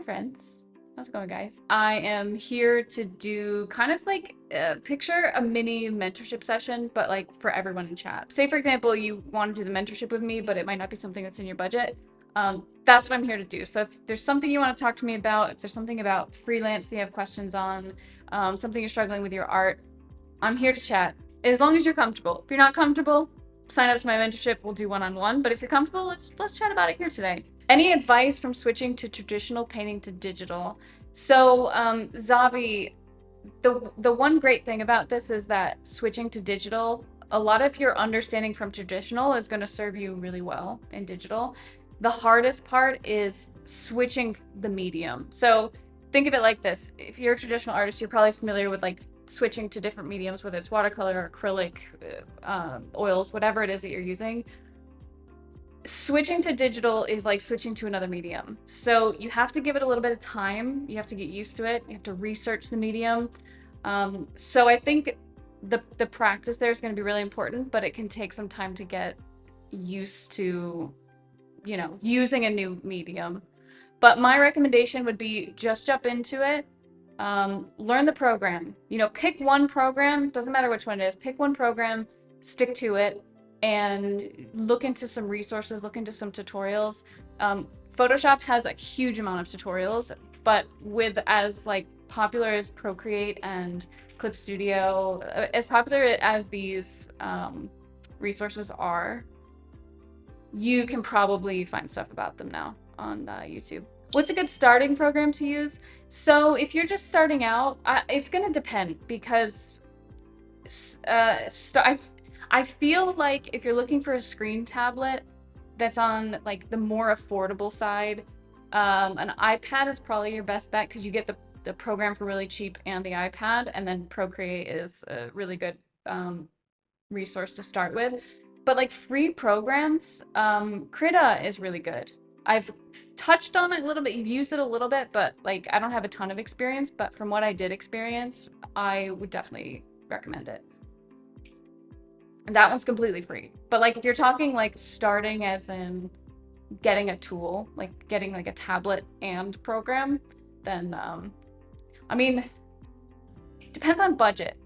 friends. How's it going, guys? I am here to do kind of like picture a mini mentorship session, but like for everyone in chat. Say, for example, you want to do the mentorship with me, but it might not be something that's in your budget. That's what I'm here to do. So if there's something you want to talk to me about, if there's something about freelance that you have questions on, something you're struggling with your art, I'm here to chat. As long as you're comfortable. If you're not comfortable, sign up to my mentorship. We'll do one-on-one. But if you're comfortable, let's chat about it here today. Any advice from switching to traditional painting to digital? So, Zavi, the one great thing about this is that switching to digital, a lot of your understanding from traditional is going to serve you really well in digital. The hardest part is switching the medium. So think of it like this. If you're a traditional artist, you're probably familiar with like switching to different mediums, whether it's watercolor, acrylic, oils, whatever it is that you're using. Switching to digital is like switching to another medium. So you have to give it a little bit of time. You have to get used to it. You have to research the medium. So I think the practice there is going to be really important, but it can take some time to get used to, using a new medium. But my recommendation would be just jump into it. Learn the program. Pick one program. Doesn't matter which one it is. Pick one program, stick to it, and look into some resources, look into some tutorials. Photoshop has a huge amount of tutorials, but with as like popular as Procreate and Clip Studio, as popular as these resources are, you can probably find stuff about them now on YouTube. What's a good starting program to use? So if you're just starting out, it's going to depend because I feel like if you're looking for a screen tablet that's on like the more affordable side, an iPad is probably your best bet because you get the program for really cheap and the iPad, and then Procreate is a really good resource to start with. But like free programs, Krita is really good. I've touched on it a little bit, you've used it a little bit, but like I don't have a ton of experience, but from what I did experience, I would definitely recommend it. That one's completely free. But like if you're talking like starting as in getting a tool, like getting like a tablet and program, then I mean, depends on budget.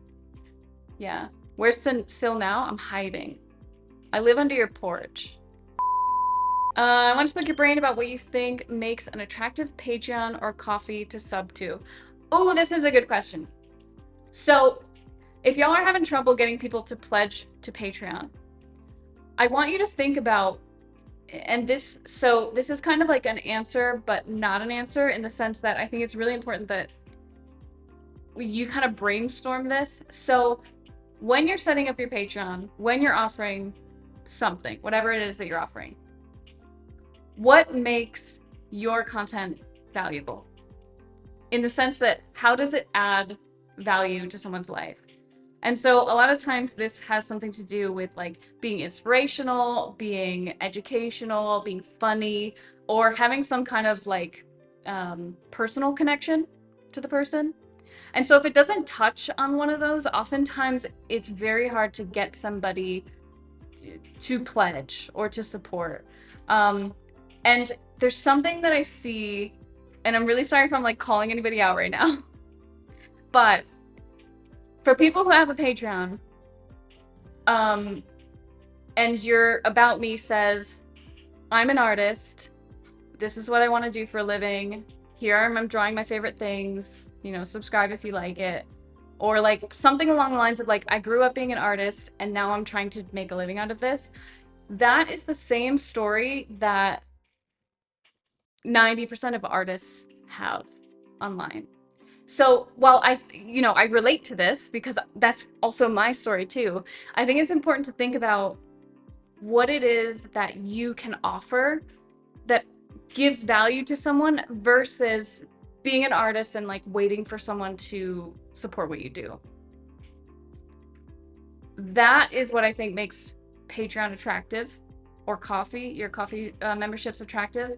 Yeah. Where's Syl now? I'm hiding. I live under your porch. I want to pick your brain about what you think makes an attractive Patreon or coffee to sub to. Oh, this is a good question. So if y'all are having trouble getting people to pledge to Patreon, I want you to think about, and this is kind of like an answer, but not an answer in the sense that I think it's really important that you kind of brainstorm this. So when you're setting up your Patreon, when you're offering something, whatever it is that you're offering, what makes your content valuable? In the sense that how does it add value to someone's life? And so a lot of times this has something to do with like being inspirational, being educational, being funny, or having some kind of like personal connection to the person. And so if it doesn't touch on one of those, oftentimes it's very hard to get somebody to pledge or to support. And there's something that I see, and I'm really sorry if I'm like calling anybody out right now, but for people who have a Patreon, and your About Me says, I'm an artist, this is what I want to do for a living, here I'm drawing my favorite things, subscribe if you like it, or like something along the lines of like, I grew up being an artist and now I'm trying to make a living out of this. That is the same story that 90% of artists have online. So while I relate to this because that's also my story too, I think it's important to think about what it is that you can offer that gives value to someone versus being an artist and like waiting for someone to support what you do. That is what I think makes Patreon attractive, or your coffee memberships attractive.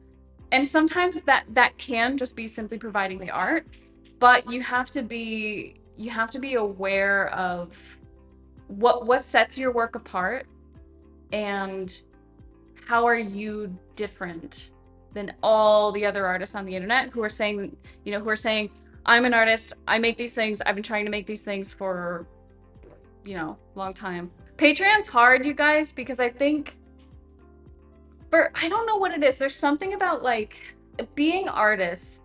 And sometimes that can just be simply providing the art, but you have to be aware of what sets your work apart and how are you different than all the other artists on the internet who are saying, I'm an artist, I make these things, I've been trying to make these things for, long time. Patreon's hard, you guys, because I think I don't know what it is. There's something about like being artists,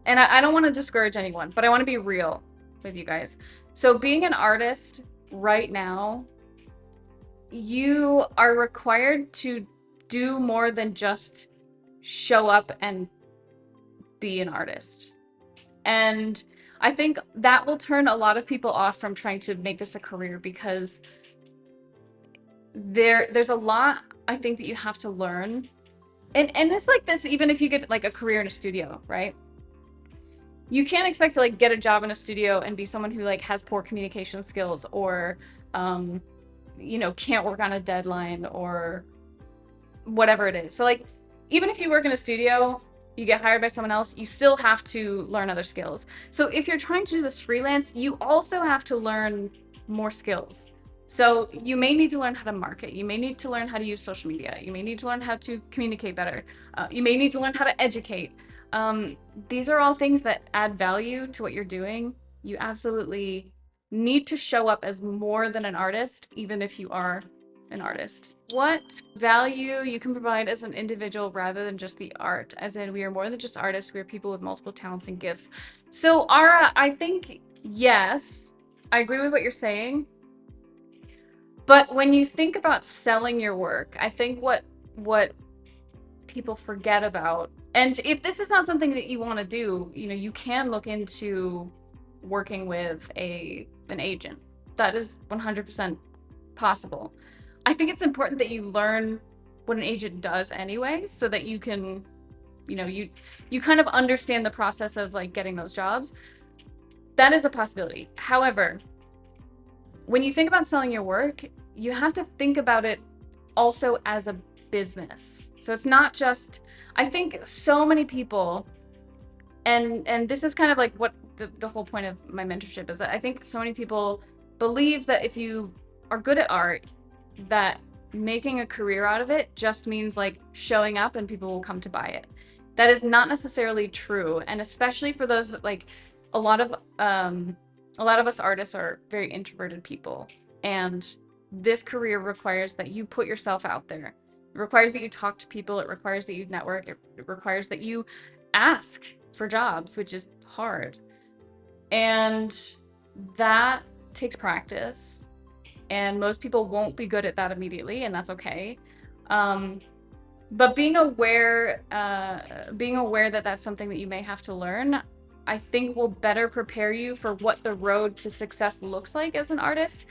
and I don't want to discourage anyone, but I want to be real with you guys. So being an artist right now, you are required to do more than just show up and be an artist. And I think that will turn a lot of people off from trying to make this a career, because there's a lot, I think, that you have to learn. And it's like this, even if you get like a career in a studio, right? You can't expect to like get a job in a studio and be someone who like has poor communication skills, or can't work on a deadline, or whatever it is. So like, even if you work in a studio, you get hired by someone else, you still have to learn other skills. So if you're trying to do this freelance, you also have to learn more skills. So you may need to learn how to market. You may need to learn how to use social media. You may need to learn how to communicate better. You may need to learn how to educate. These are all things that add value to what you're doing. You absolutely need to show up as more than an artist, even if you are an artist. What value you can provide as an individual rather than just the art? As in, we are more than just artists, we are people with multiple talents and gifts. So Ara, I think, yes, I agree with what you're saying. But when you think about selling your work, I think what people forget about, and if this is not something that you want to do, you can look into working with an agent. That is 100% possible. I think it's important that you learn what an agent does anyway, so that you can, you kind of understand the process of like getting those jobs. That is a possibility. However, when you think about selling your work, you have to think about it also as a business. So it's not just, I think so many people, and this is kind of like what the whole point of my mentorship is, that I think so many people believe that if you are good at art, that making a career out of it just means like showing up and people will come to buy it. That is not necessarily true. And especially for those, like, a lot of us artists are very introverted people, and this career requires that you put yourself out there. It requires that you talk to people. It requires that you network. It requires that you ask for jobs, which is hard. And that takes practice. And most people won't be good at that immediately, and that's okay. But being aware that that's something that you may have to learn, I think will better prepare you for what the road to success looks like as an artist.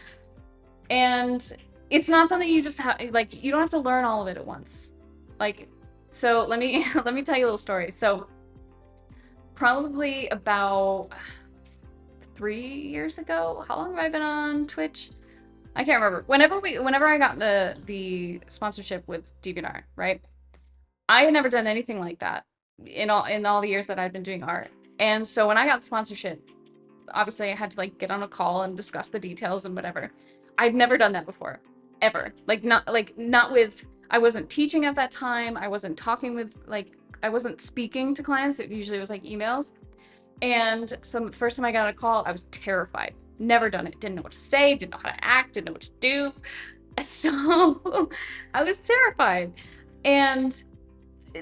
And it's not something you just have, like, you don't have to learn all of it at once. Like, so let me tell you a little story. So probably about 3 years ago, how long have I been on Twitch? I can't remember. Whenever I got the sponsorship with DeviantArt, right? I had never done anything like that in all the years that I'd been doing art. And so when I got the sponsorship, obviously I had to like get on a call and discuss the details and whatever. I'd never done that before, ever. Not with, I wasn't teaching at that time. I wasn't talking with, I wasn't speaking to clients. It usually was like emails. And so the first time I got a call, I was terrified. Never done it. Didn't know what to say, didn't know how to act, didn't know what to do. So I was terrified. And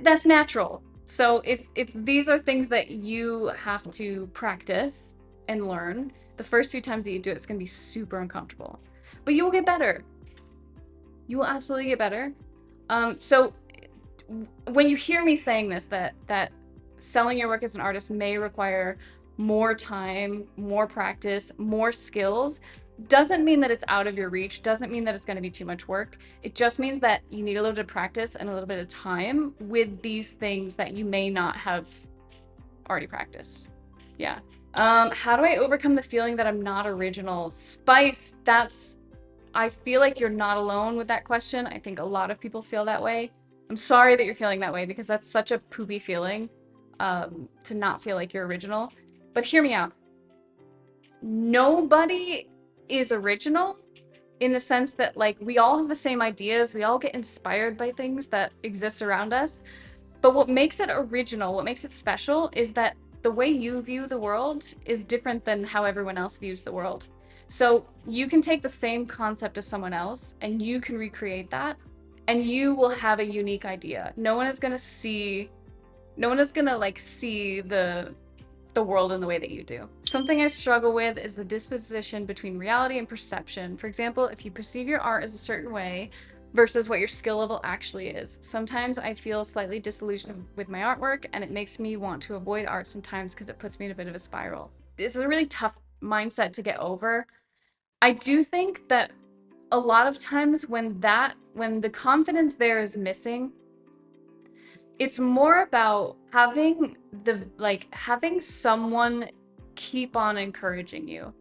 that's natural. So if these are things that you have to practice and learn, the first few times that you do it, it's going to be super uncomfortable. But you will get better. You will absolutely get better. So when you hear me saying this, that selling your work as an artist may require more time, more practice, more skills, doesn't mean that it's out of your reach, doesn't mean that it's going to be too much work. It just means that you need a little bit of practice and a little bit of time with these things that you may not have already practiced. Yeah. How do I overcome the feeling that I'm not original? Spice, I feel like you're not alone with that question. I think a lot of people feel that way. I'm sorry that you're feeling that way, because that's such a poopy feeling, to not feel like you're original. But hear me out. Nobody is original in the sense that, like, we all have the same ideas. We all get inspired by things that exist around us. But what makes it original, what makes it special, is that the way you view the world is different than how everyone else views the world. So you can take the same concept as someone else and you can recreate that, and you will have a unique idea. No one is going to see, no one is going to like see the world in the way that you do. Something I struggle with is the disposition between reality and perception. For example, if you perceive your art as a certain way versus what your skill level actually is. Sometimes I feel slightly disillusioned with my artwork, and it makes me want to avoid art sometimes because it puts me in a bit of a spiral. This is a really tough mindset to get over. I do think that a lot of times when the confidence there is missing, it's more about having someone keep on encouraging you.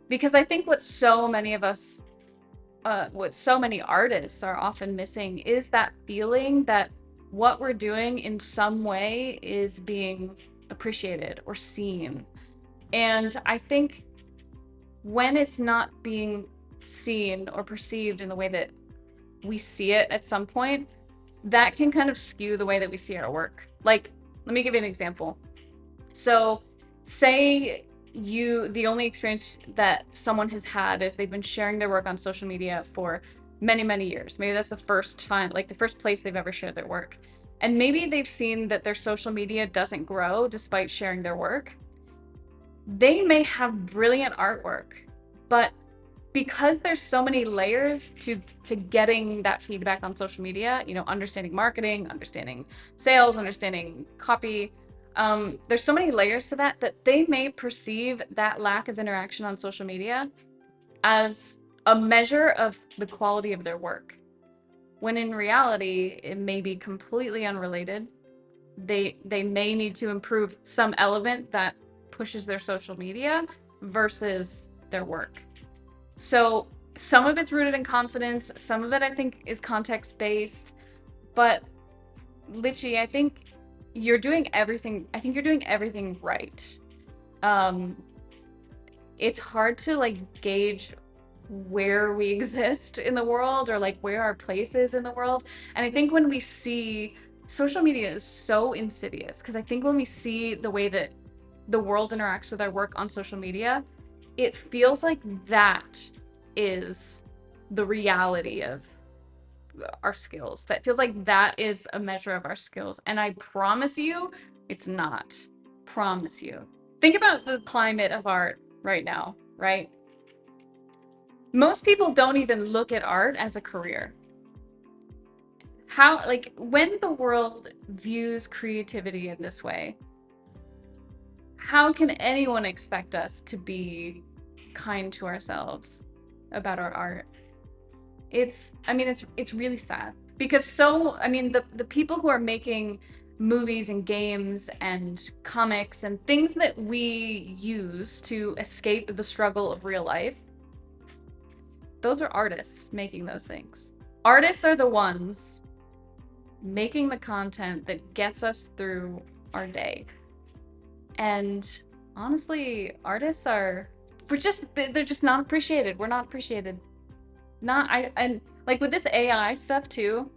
Because I think what so many of us, what so many artists are often missing is that feeling that what we're doing in some way is being appreciated or seen. And I think when it's not being seen or perceived in the way that we see it at some point, that can kind of skew the way that we see our work. Like, let me give you an example. So, say the only experience that someone has had is they've been sharing their work on social media for many, many years. Maybe that's the first time, like the first place they've ever shared their work. And maybe they've seen that their social media doesn't grow despite sharing their work. They may have brilliant artwork, but because there's so many layers to getting that feedback on social media, you know, understanding marketing, understanding sales, understanding copy, there's so many layers to that they may perceive that lack of interaction on social media as a measure of the quality of their work, when in reality it may be completely unrelated. They may need to improve some element that pushes their social media versus their work. So some of it's rooted in confidence, some of it I think is context-based, but Litchi, I think you're doing everything right. It's hard to like gauge where we exist in the world or like where our place is in the world. And I think when we see social media is so insidious, because I think when we see the way that the world interacts with our work on social media, it feels like that is the reality of our skills. That feels like that is a measure of our skills. And I promise you, it's not. Promise you. Think about the climate of art right now, right? Most people don't even look at art as a career. How, like, when the world views creativity in this way, how can anyone expect us to be kind to ourselves about our art? It's really sad, because the people who are making movies and games and comics and things that we use to escape the struggle of real life, those are artists making those things. Artists are the ones making the content that gets us through our day. And honestly, artists they're just not appreciated. We're not appreciated. And like with this AI stuff too,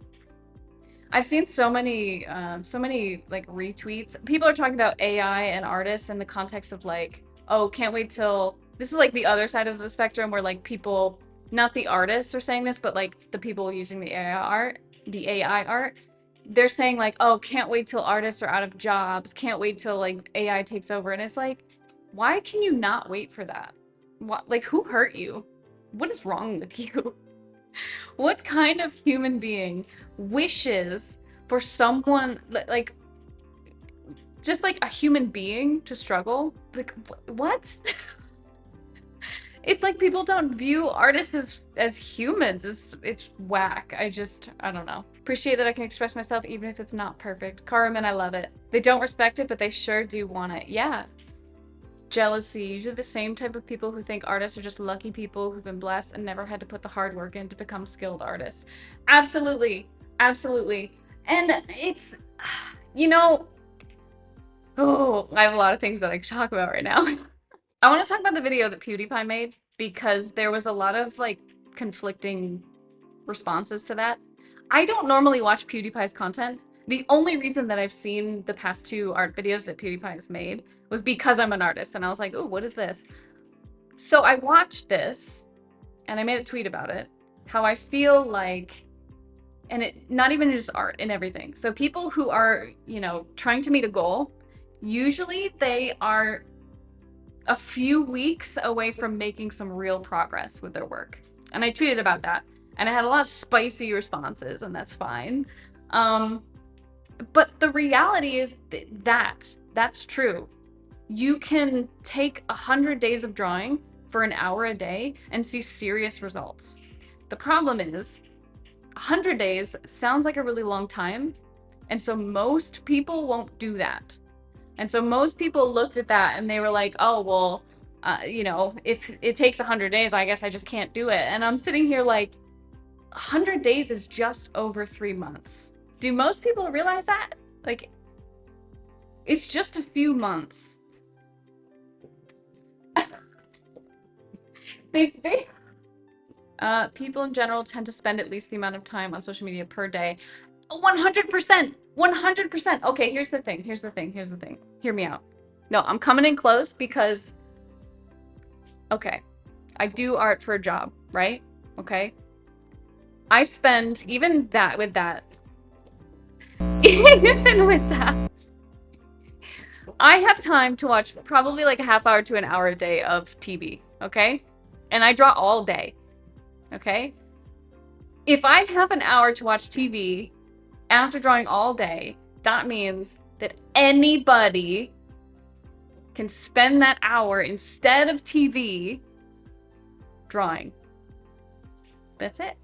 I've seen so many like retweets. People are talking about AI and artists in the context of like, oh, can't wait till, this is like the other side of the spectrum where like people, not the artists are saying this, but like the people using the AI art, they're saying like, oh, can't wait till artists are out of jobs, can't wait till like AI takes over. And it's like, why can you not wait for that? What, like, who hurt you? What is wrong with you? What kind of human being wishes for someone like just like a human being to struggle? Like, what? It's like people don't view artists as humans. It's whack. I don't know. Appreciate that I can express myself even if it's not perfect. Carmen, I love it. They don't respect it, but they sure do want it. Yeah. Jealousy. Usually the same type of people who think artists are just lucky people who've been blessed and never had to put the hard work in to become skilled artists. Absolutely. Absolutely. And it's, you know, oh, I have a lot of things that I could talk about right now. I want to talk about the video that PewDiePie made because there was a lot of like conflicting responses to that. I don't normally watch PewDiePie's content, The only reason that I've seen the past 2 art videos that PewDiePie has made was because I'm an artist, and I was like, "Ooh, what is this?" So I watched this, and I made a tweet about it, how I feel like, and it not even just art, in everything. So people who are, trying to meet a goal, usually they are a few weeks away from making some real progress with their work. And I tweeted about that, and I had a lot of spicy responses, and that's fine. But the reality is that's true. You can take 100 days of drawing for an hour a day and see serious results. The problem is 100 days sounds like a really long time, and so most people won't do that. And so most people looked at that and they were like, oh, well, if it takes 100 days, I guess I just can't do it. And I'm sitting here like, 100 days is just over 3 months. Do most people realize that? Like, it's just a few months. People in general tend to spend at least the amount of time on social media per day. 100%. 100%. Okay, here's the thing. Hear me out. No, I'm coming in close because, okay, I do art for a job, right? Okay. I spend, even with that, I have time to watch probably like a half hour to an hour a day of TV, okay? And I draw all day, okay? If I have an hour to watch TV after drawing all day, that means that anybody can spend that hour instead of TV drawing. That's it.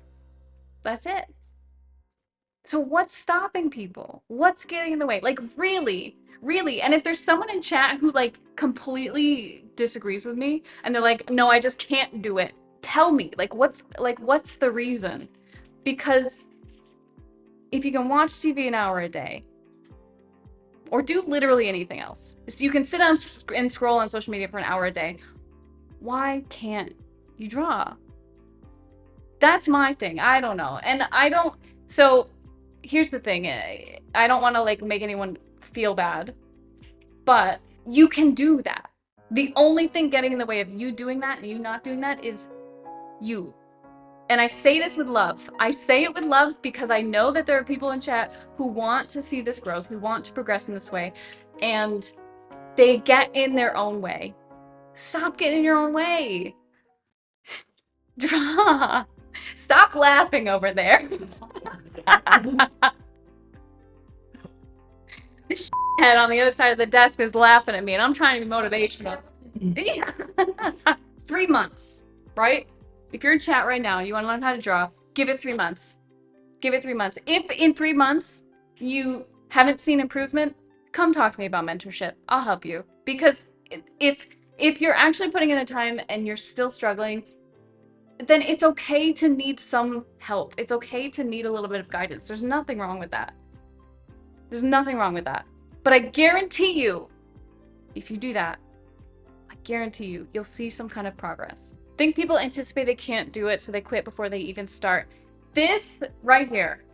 So what's stopping people? What's getting in the way? Like, really? And if there's someone in chat who like completely disagrees with me and they're like, no, I just can't do it, tell me, what's the reason? Because if you can watch TV an hour a day or do literally anything else, so you can sit down and scroll on social media for an hour a day, why can't you draw? That's my thing. I don't know. And so here's the thing. I don't want to like make anyone feel bad, but you can do that. The only thing getting in the way of you doing that and you not doing that is you. And I say this with love. I say it with love because I know that there are people in chat who want to see this growth, who want to progress in this way, and they get in their own way. Stop getting in your own way. Draw. Stop laughing over there. This head on the other side of the desk is laughing at me, and I'm trying to be motivational. 3 months, right? If you're in chat right now and you want to learn how to draw, give it 3 months. Give it 3 months. If in 3 months you haven't seen improvement, come talk to me about mentorship. I'll help you. Because if you're actually putting in the time and you're still struggling, then it's okay to need some help. It's okay to need a little bit of guidance. There's nothing wrong with that. There's nothing wrong with that. But I guarantee you, if you do that, I guarantee you'll see some kind of progress. Think people anticipate they can't do it, so they quit before they even start. This right here,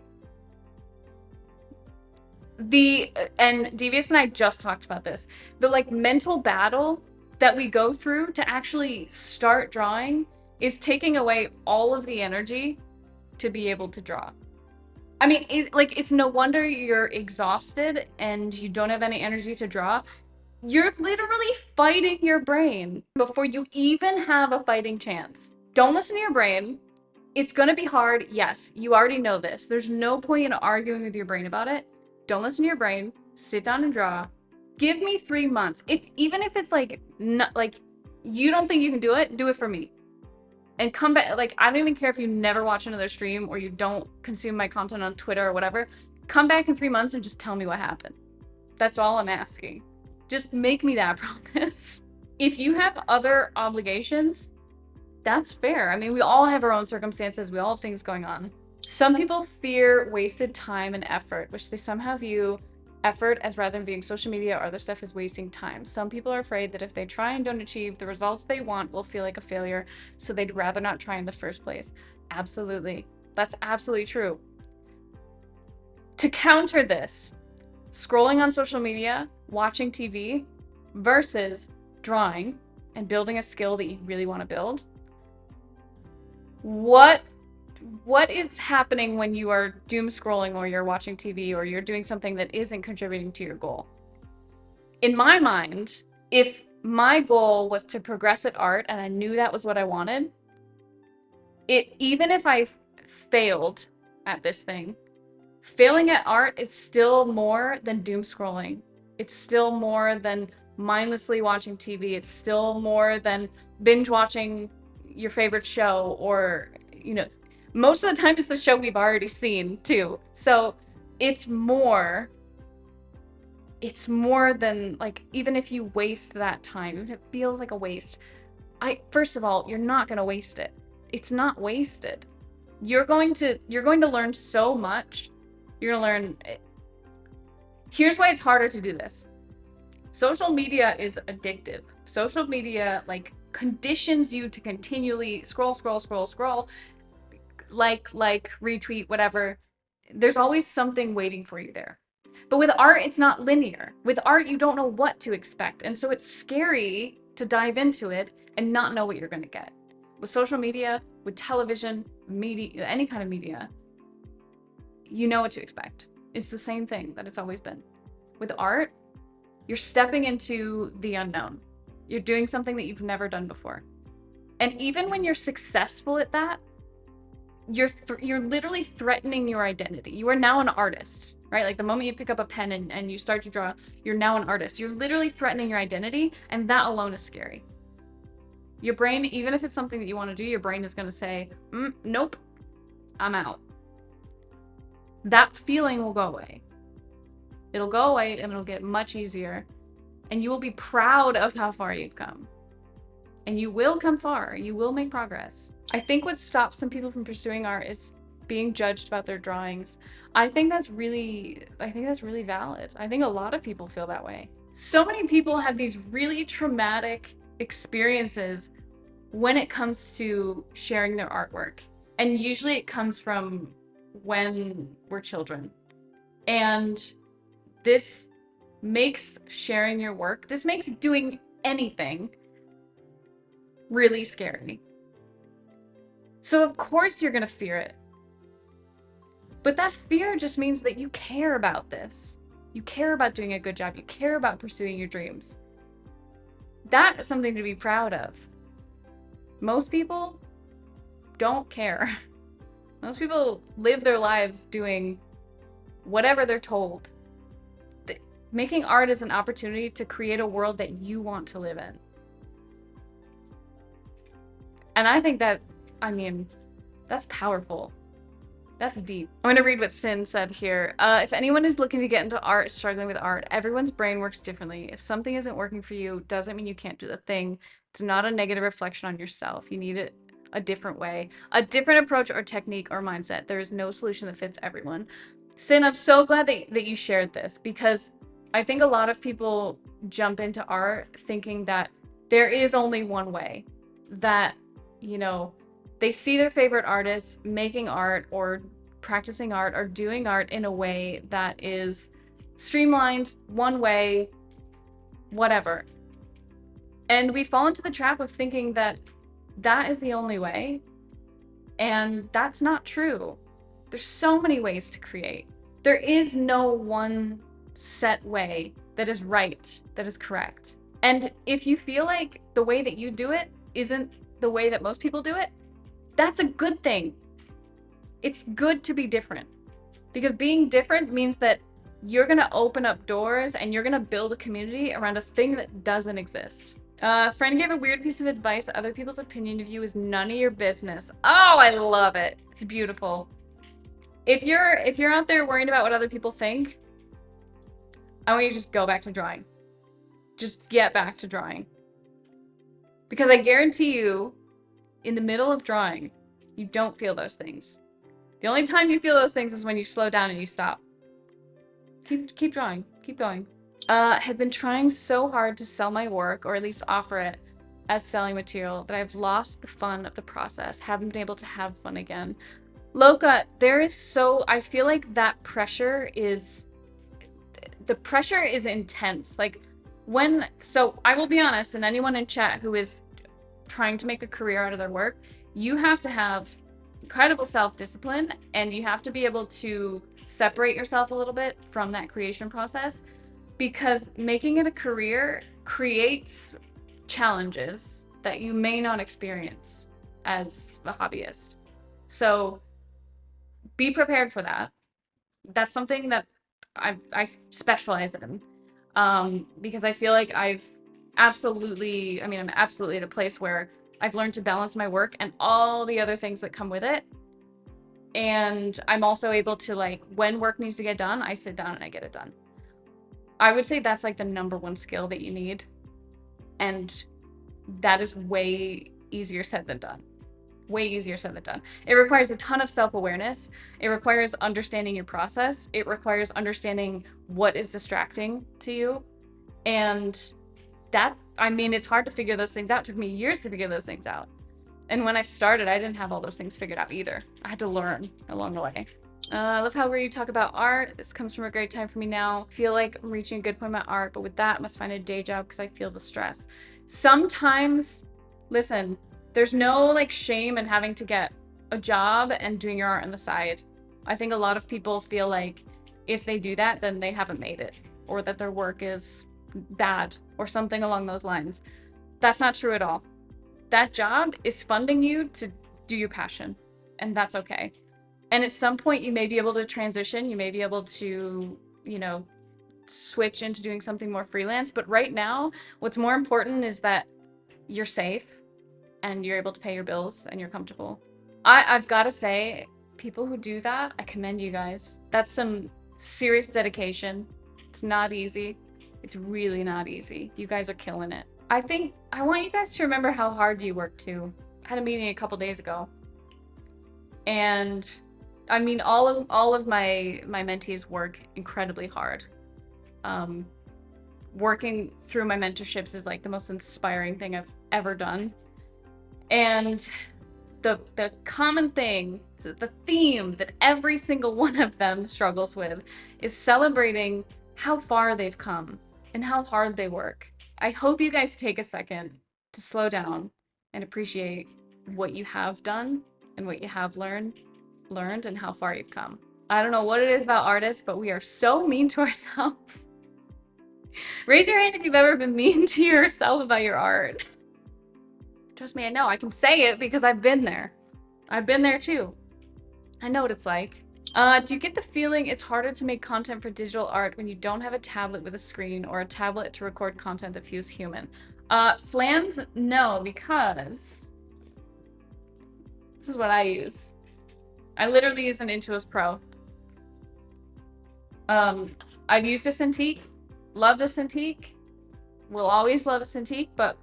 and Devious and I just talked about this, the like mental battle that we go through to actually start drawing is taking away all of the energy to be able to draw. I mean, it's no wonder you're exhausted and you don't have any energy to draw. You're literally fighting your brain before you even have a fighting chance. Don't listen to your brain. It's gonna be hard. Yes, you already know this. There's no point in arguing with your brain about it. Don't listen to your brain. Sit down and draw. Give me 3 months. Even if it's like, not, like you don't think you can do it for me. And come back. Like, I don't even care if you never watch another stream or you don't consume my content on Twitter or whatever. Come back in 3 months and just tell me what happened. That's all I'm asking. Just make me that promise. If you have other obligations, that's fair. I mean, we all have our own circumstances. We all have things going on. Some people fear wasted time and effort, which they somehow view effort as rather than viewing social media or other stuff as wasting time. Some people are afraid that if they try and don't achieve the results they want, will feel like a failure, so they'd rather not try in the first place. Absolutely. That's absolutely true. To counter this, scrolling on social media, watching TV versus drawing and building a skill that you really want to build. What is happening when you are doom scrolling or you're watching TV or you're doing something that isn't contributing to your goal? In my mind, if my goal was to progress at art and I knew that was what I wanted, even if I failed at this thing, failing at art is still more than doom scrolling. It's still more than mindlessly watching TV. It's still more than binge watching your favorite show, or, most of the time it's the show we've already seen too. So it's more than, like, even if you waste that time, even if it feels like a waste, first of all, you're not going to waste it. It's not wasted. You're going to learn so much. You're going to learn. Here's why it's harder to do this. Social media is addictive. Social media, like, conditions you to continually scroll, like, retweet, whatever. There's always something waiting for you there. But with art, it's not linear. With art, you don't know what to expect. And so it's scary to dive into it and not know what you're going to get. With social media, with television, media, any kind of media, you know what to expect. It's the same thing that it's always been. With art, you're stepping into the unknown. You're doing something that you've never done before. And even when you're successful at that, you're literally threatening your identity. You are now an artist, right? Like, the moment you pick up a pen and you start to draw, you're now an artist. You're literally threatening your identity, and that alone is scary. Your brain, even if it's something that you want to do, your brain is going to say, nope, I'm out. That feeling will go away. It'll go away and it'll get much easier, and you will be proud of how far you've come. And you will come far. You will make progress. I think what stops some people from pursuing art is being judged about their drawings. I think that's really valid. I think a lot of people feel that way. So many people have these really traumatic experiences when it comes to sharing their artwork. And usually it comes from when we're children. And this makes sharing your work, this makes doing anything really scary. So of course you're gonna fear it. But that fear just means that you care about this. You care about doing a good job. You care about pursuing your dreams. That is something to be proud of. Most people don't care. Most people live their lives doing whatever they're told. Making art is an opportunity to create a world that you want to live in. And I think that's powerful. That's deep. I'm going to read what Sin said here. If anyone is looking to get into art, struggling with art, everyone's brain works differently. If something isn't working for you, doesn't mean you can't do the thing. It's not a negative reflection on yourself. You need it a different way, a different approach or technique or mindset. There is no solution that fits everyone. Sin, I'm so glad that you shared this, because I think a lot of people jump into art thinking that there is only one way, that, they see their favorite artists making art or practicing art or doing art in a way that is streamlined, one way, whatever. And we fall into the trap of thinking that that is the only way. And that's not true. There's so many ways to create. There is no one set way that is right, that is correct. And if you feel like the way that you do it isn't the way that most people do it, that's a good thing. It's good to be different, because being different means that you're going to open up doors and you're going to build a community around a thing that doesn't exist. A friend gave a weird piece of advice. Other people's opinion of you is none of your business. Oh, I love it. It's beautiful. If you're out there worrying about what other people think, I want you to just go back to drawing. Just get back to drawing. Because I guarantee you, in the middle of drawing, you don't feel those things. The only time you feel those things is when you slow down and you stop. Keep drawing. Keep going. Have been trying so hard to sell my work, or at least offer it as selling material, that I've lost the fun of the process. Haven't been able to have fun again. Loka, I feel like that pressure is, the pressure is intense. Like so I will be honest, and anyone in chat who is trying to make a career out of their work, you have to have incredible self-discipline, and you have to be able to separate yourself a little bit from that creation process, because making it a career creates challenges that you may not experience as a hobbyist. So be prepared for that. That's something that I specialize in, because I feel like I'm absolutely at a place where I've learned to balance my work and all the other things that come with it. And I'm also able to, like, when work needs to get done, I sit down and I get it done. I would say that's like the number one skill that you need. And that is way easier said than done. Way easier said than done. It requires a ton of self-awareness. It requires understanding your process. It requires understanding what is distracting to you. And it's hard to figure those things out. It took me years to figure those things out. And when I started, I didn't have all those things figured out either. I had to learn along the way. I love how you talk about art. This comes from a great time for me now. I feel like I'm reaching a good point in my art, but with that, I must find a day job because I feel the stress. Sometimes, listen, there's no like shame in having to get a job and doing your art on the side. I think a lot of people feel like if they do that, then they haven't made it, or that their work is bad or something along those lines. That's not true at all. That job is funding you to do your passion, and that's okay. And at some point you may be able to transition, you may be able to, switch into doing something more freelance. But right now, what's more important is that you're safe and you're able to pay your bills and you're comfortable. I've got to say, people who do that, I commend you guys. That's some serious dedication. It's not easy. It's really not easy. You guys are killing it. I think I want you guys to remember how hard you work too. I had a meeting a couple days ago, and I mean, all of my mentees work incredibly hard. Working through my mentorships is like the most inspiring thing I've ever done. And the common thing, the theme that every single one of them struggles with is celebrating how far they've come and how hard they work. I hope you guys take a second to slow down and appreciate what you have done and what you have learned and how far you've come. I don't know what it is about artists, but we are so mean to ourselves. Raise your hand if you've ever been mean to yourself about your art. Trust me, I know. I can say it because I've been there. I've been there too. I know what it's like. Do you get the feeling it's harder to make content for digital art when you don't have a tablet with a screen or a tablet to record content that feels human? Flans, no, because this is what I use. I literally use an Intuos Pro. I've used a Cintiq. Love the Cintiq. Will always love a Cintiq, but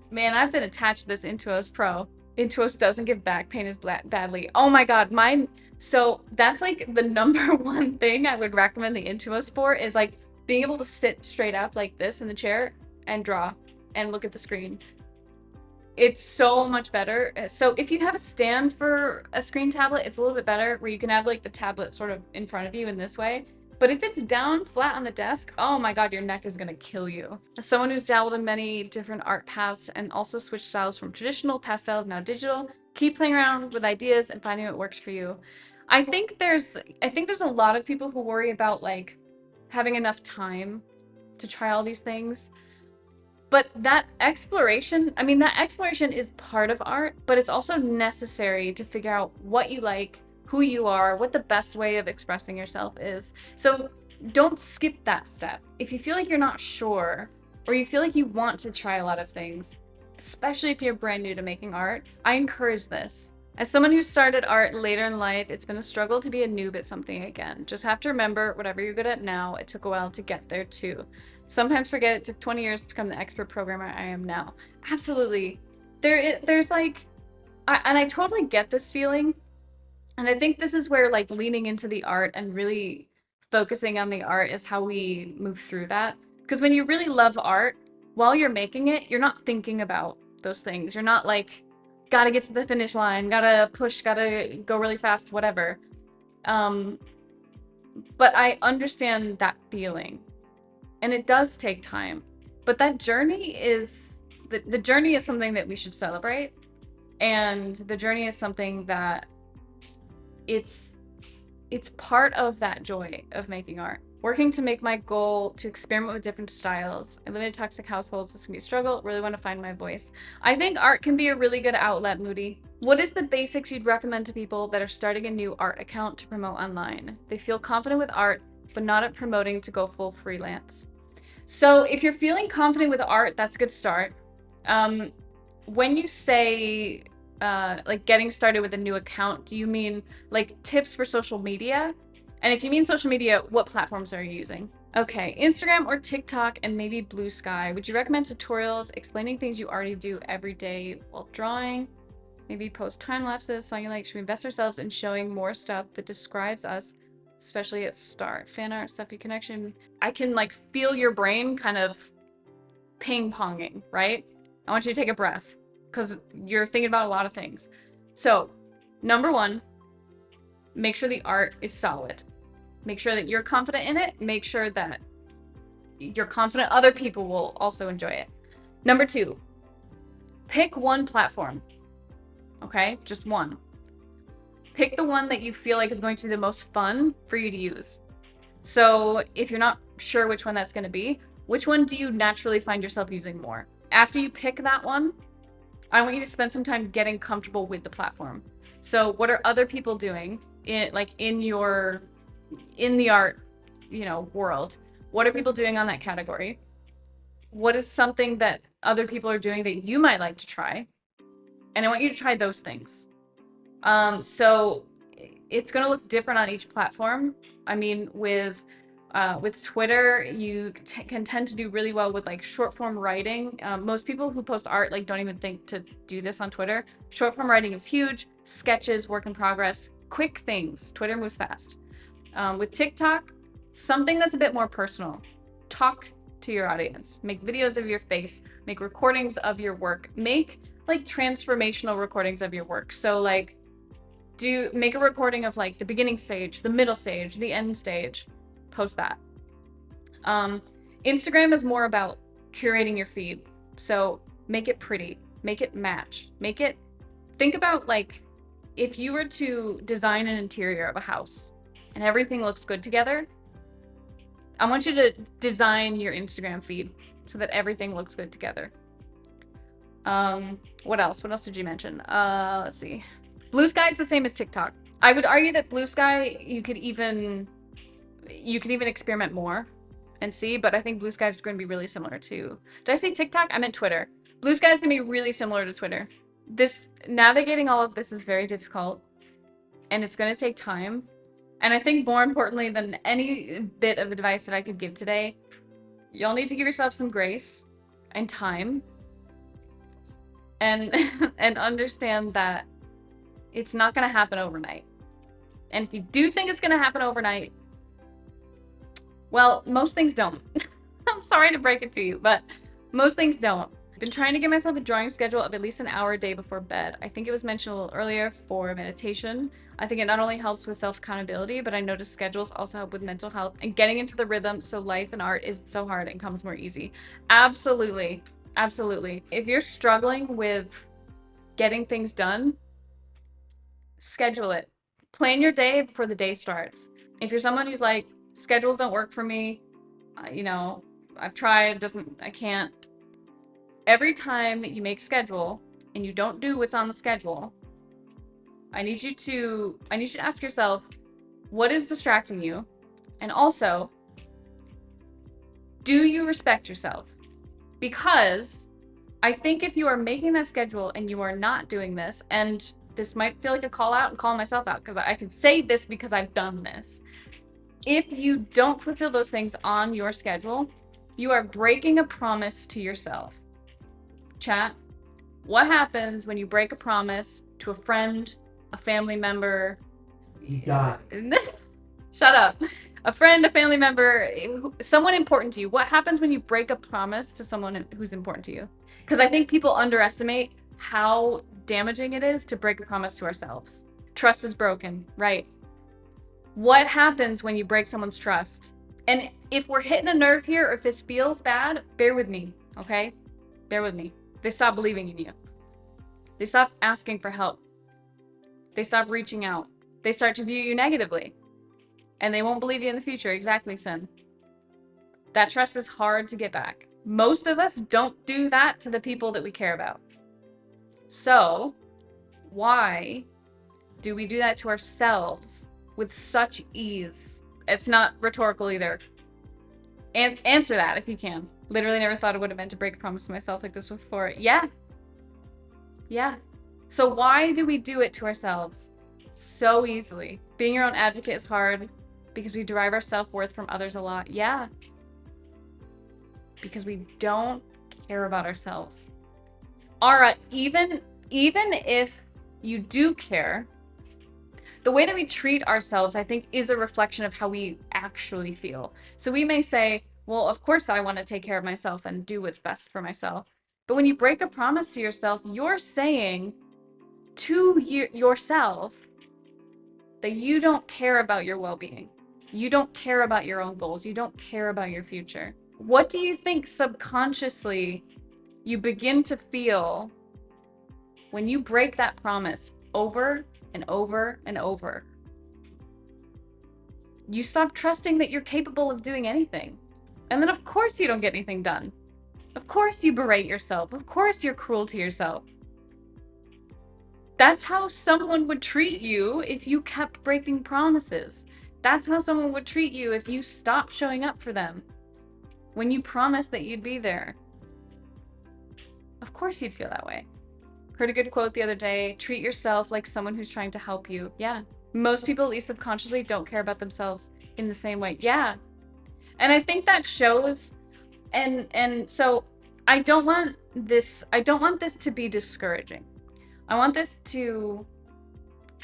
man, I've been attached to this Intuos Pro. Intuos doesn't give back pain as badly. Oh my god, mine. So that's like the number one thing I would recommend the Intuos for, is like being able to sit straight up like this in the chair and draw and look at the screen. It's so much better. So if you have a stand for a screen tablet, it's a little bit better, where you can have like the tablet sort of in front of you in this way. But if it's down flat on the desk, oh my god, your neck is gonna kill you. As someone who's dabbled in many different art paths and also switched styles from traditional pastels now digital, keep playing around with ideas and finding what works for you. I think there's a lot of people who worry about like having enough time to try all these things. But that exploration is part of art, but it's also necessary to figure out what you like, who you are, what the best way of expressing yourself is. So don't skip that step. If you feel like you're not sure, or you feel like you want to try a lot of things, especially if you're brand new to making art, I encourage this. As someone who started art later in life, it's been a struggle to be a noob at something again. Just have to remember, whatever you're good at now, it took a while to get there too. Sometimes forget it took 20 years to become the expert programmer I am now. Absolutely. There's like, I totally get this feeling. And I think this is where like leaning into the art and really focusing on the art is how we move through that. Because when you really love art, while you're making it, you're not thinking about those things. You're not like gotta get to the finish line, gotta push, gotta go really fast, whatever. But I understand that feeling, and it does take time. But that journey is the journey is something that we should celebrate, and the journey is something that it's part of that joy of making art. Working to make my goal to experiment with different styles. I live in a toxic household, so this can be a struggle. Really want to find my voice. I think art can be a really good outlet, Moody. What is the basics you'd recommend to people that are starting a new art account to promote online? They feel confident with art, but not at promoting to go full freelance. So if you're feeling confident with art, that's a good start. When you say like getting started with a new account, do you mean like tips for social media? And if you mean social media, what platforms are you using? Okay, Instagram or TikTok and maybe Blue Sky. Would you recommend tutorials explaining things you already do every day while drawing? Maybe post time lapses, something like should we invest ourselves in showing more stuff that describes us, especially at start. Fan art, stuffy connection. I can like feel your brain kind of ping-ponging, right? I want you to take a breath because you're thinking about a lot of things. So, number one, make sure the art is solid. Make sure that you're confident in it. Make sure that you're confident other people will also enjoy it. Number two, pick one platform. Okay, just one. Pick the one that you feel like is going to be the most fun for you to use. So if you're not sure which one that's going to be, which one do you naturally find yourself using more? After you pick that one, I want you to spend some time getting comfortable with the platform. So what are other people doing in the art, world? What are people doing on that category? What is something that other people are doing that you might like to try? And I want you to try those things. So it's going to look different on each platform. I mean, with Twitter, you can tend to do really well with like short form writing. Most people who post art like don't even think to do this on Twitter. Short form writing is huge. Sketches, work in progress, quick things. Twitter moves fast. With TikTok, something that's a bit more personal. Talk to your audience. Make videos of your face. Make recordings of your work. Make like transformational recordings of your work. So like make a recording of like the beginning stage, the middle stage, the end stage. Post that. Instagram is more about curating your feed. So make it pretty, make it match, think about like if you were to design an interior of a house and everything looks good together, I want you to design your Instagram feed so that everything looks good together. What else did you mention? Let's see. Blue Sky is the same as TikTok. I would argue that Blue Sky, you could even experiment more and see, but I think Blue Sky is going to be really similar to, did I say TikTok? I meant Twitter. Blue Sky is going to be really similar to Twitter. Navigating all of this is very difficult and it's going to take time. And I think more importantly than any bit of advice that I could give today, you'll need to give yourself some grace and time and understand that it's not going to happen overnight. And if you do think it's going to happen overnight, well, most things don't. I'm sorry to break it to you, but most things don't. I've been trying to give myself a drawing schedule of at least an hour a day before bed. I think it was mentioned a little earlier for meditation. I think it not only helps with self-accountability, but I notice schedules also help with mental health and getting into the rhythm so life and art isn't so hard and comes more easy. Absolutely. Absolutely. If you're struggling with getting things done, schedule it. Plan your day before the day starts. If you're someone who's like, schedules don't work for me, I've tried, I can't. Every time you make schedule and you don't do what's on the schedule, I need you to ask yourself, what is distracting you? And also, do you respect yourself? Because I think if you are making that schedule and you are not doing this, and this might feel like a call out and calling myself out because I can say this because I've done this. If you don't fulfill those things on your schedule, you are breaking a promise to yourself. Chat, what happens when you break a promise to a friend, a family member? You die. Shut up. A friend, a family member, someone important to you. What happens when you break a promise to someone who's important to you? Because I think people underestimate how damaging it is to break a promise to ourselves. Trust is broken, right? What happens when you break someone's trust? And if we're hitting a nerve here, or if this feels bad, bear with me, okay? Bear with me. They stop believing in you. They stop asking for help. They stop reaching out. They start to view you negatively. And they won't believe you in the future. Exactly, Sin. That trust is hard to get back. Most of us don't do that to the people that we care about. So, why do we do that to ourselves with such ease? It's not rhetorical either. Answer that if you can. Literally never thought it would have meant to break a promise to myself like this before. Yeah. Yeah. So why do we do it to ourselves so easily? Being your own advocate is hard because we derive our self-worth from others a lot. Yeah. Because we don't care about ourselves. All right, even if you do care, the way that we treat ourselves, I think, is a reflection of how we actually feel. So we may say, well, of course I want to take care of myself and do what's best for myself. But when you break a promise to yourself, you're saying to yourself that you don't care about your well-being. You don't care about your own goals. You don't care about your future. What do you think subconsciously you begin to feel when you break that promise over and over and over? You stop trusting that you're capable of doing anything. And then of course you don't get anything done. Of course you berate yourself. Of course you're cruel to yourself. That's how someone would treat you if you kept breaking promises. That's how someone would treat you if you stopped showing up for them when you promised that you'd be there. Of course you'd feel that way. Heard a good quote the other day, treat yourself like someone who's trying to help you. Yeah. Most people, at least subconsciously, don't care about themselves in the same way. Yeah. And I think that shows, and so I don't want this to be discouraging. I want this to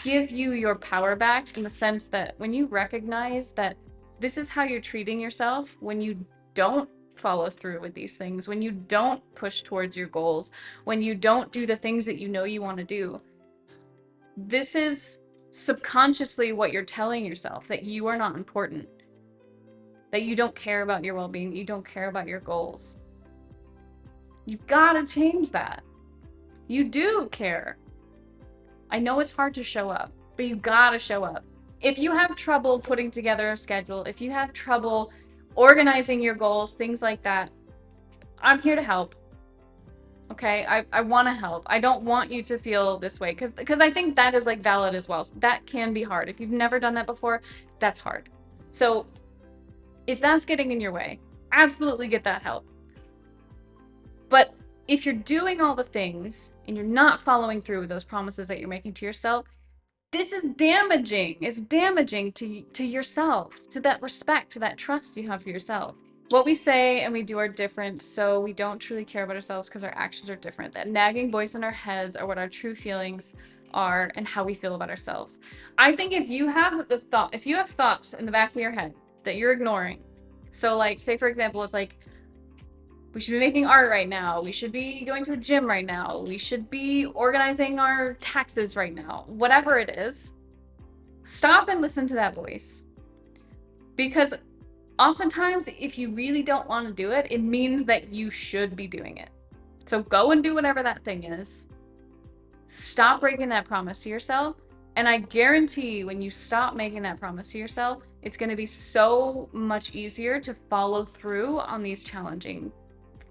give you your power back in the sense that when you recognize that this is how you're treating yourself, when you don't follow through with these things, when you don't push towards your goals, when you don't do the things that you know you want to do, this is subconsciously what you're telling yourself, that you are not important, that you don't care about your well-being, you don't care about your goals. You gotta change that. You do care. I know it's hard to show up, but you gotta show up. If you have trouble putting together a schedule, if you have trouble organizing your goals, things like that, I'm here to help. Okay, I want to help. I don't want you to feel this way because I think that is like valid as well. That can be hard. If you've never done that before, that's hard. So if that's getting in your way, absolutely get that help. But if you're doing all the things and you're not following through with those promises that you're making to yourself, this is damaging. It's damaging to yourself, to that respect, to that trust you have for yourself. What we say and we do are different, so we don't truly care about ourselves because our actions are different. That nagging voice in our heads are what our true feelings are and how we feel about ourselves. I think if you have thoughts in the back of your head that you're ignoring, so like, say for example, it's like, we should be making art right now, we should be going to the gym right now, we should be organizing our taxes right now, whatever it is, stop and listen to that voice. Because oftentimes, if you really don't want to do it, it means that you should be doing it. So go and do whatever that thing is. Stop breaking that promise to yourself. And I guarantee when you stop making that promise to yourself, it's going to be so much easier to follow through on these challenging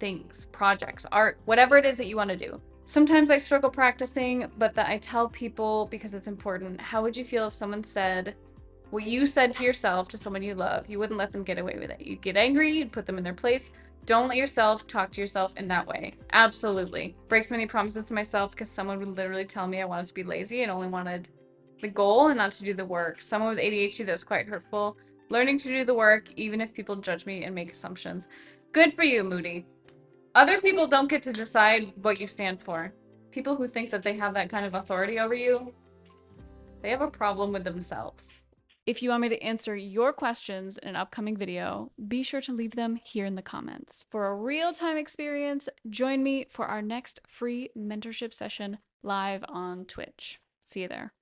things, projects, art, whatever it is that you want to do. Sometimes I struggle practicing, but that I tell people because it's important. How would you feel if someone said what you said to yourself to someone you love? You wouldn't let them get away with it. You'd get angry, you'd put them in their place. Don't let yourself talk to yourself in that way. Absolutely. Break so many promises to myself because someone would literally tell me I wanted to be lazy and only wanted the goal and not to do the work. Someone with ADHD, that was quite hurtful. Learning to do the work, even if people judge me and make assumptions. Good for you, Moody. Other people don't get to decide what you stand for. People who think that they have that kind of authority over you, they have a problem with themselves. If you want me to answer your questions in an upcoming video, be sure to leave them here in the comments. For a real-time experience, join me for our next free mentorship session live on Twitch. See you there.